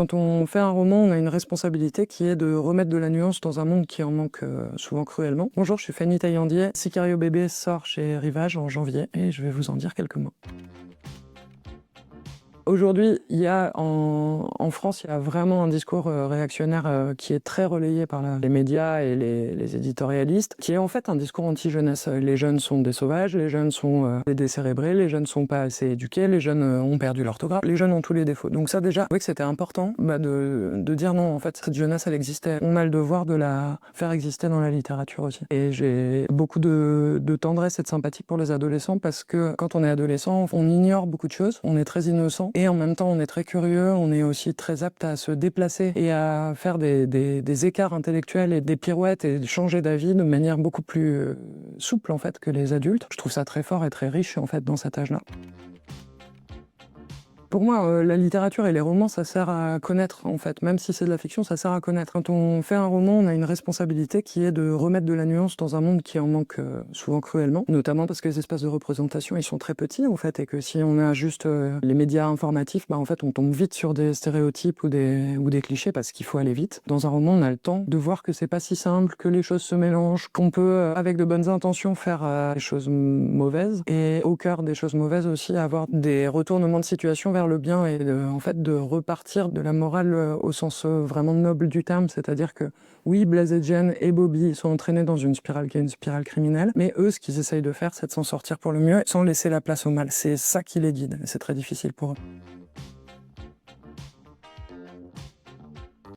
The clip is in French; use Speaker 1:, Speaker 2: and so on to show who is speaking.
Speaker 1: Quand on fait un roman, on a une responsabilité qui est de remettre de la nuance dans un monde qui en manque souvent cruellement. Bonjour, je suis Fanny Taillandier. Sicario Bébé sort chez Rivage en janvier et je vais vous en dire quelques mots. Aujourd'hui, il y a en France, il y a vraiment un discours réactionnaire qui est très relayé par les médias et les éditorialistes, qui est en fait un discours anti-jeunesse. Les jeunes sont des sauvages, les jeunes sont des décérébrés, les jeunes sont pas assez éduqués, les jeunes ont perdu l'orthographe, les jeunes ont tous les défauts. Donc ça déjà, oui que c'était important de dire non, en fait, cette jeunesse, elle existait. On a le devoir de la faire exister dans la littérature aussi. Et j'ai beaucoup de tendresse et de sympathie pour les adolescents parce que quand on est adolescent, on ignore beaucoup de choses, on est très innocent. Et en même temps, on est très curieux, on est aussi très apte à se déplacer et à faire des écarts intellectuels et des pirouettes et changer d'avis de manière beaucoup plus souple en fait que les adultes. Je trouve ça très fort et très riche en fait dans cet âge-là. Pour moi, la littérature et les romans, ça sert à connaître, en fait. Même si c'est de la fiction, ça sert à connaître. Quand on fait un roman, on a une responsabilité qui est de remettre de la nuance dans un monde qui en manque souvent cruellement, notamment parce que les espaces de représentation, ils sont très petits, en fait, et que si on a juste les médias informatifs, en fait, on tombe vite sur des stéréotypes ou des clichés parce qu'il faut aller vite. Dans un roman, on a le temps de voir que c'est pas si simple, que les choses se mélangent, qu'on peut, avec de bonnes intentions, faire des choses mauvaises, et au cœur des choses mauvaises aussi, avoir des retournements de situation vers le bien et de repartir de la morale au sens vraiment noble du terme, c'est-à-dire que oui, Blaise et Jane et Bobby sont entraînés dans une spirale qui est une spirale criminelle, mais eux, ce qu'ils essayent de faire, c'est de s'en sortir pour le mieux, sans laisser la place au mal. C'est ça qui les guide, et c'est très difficile pour eux.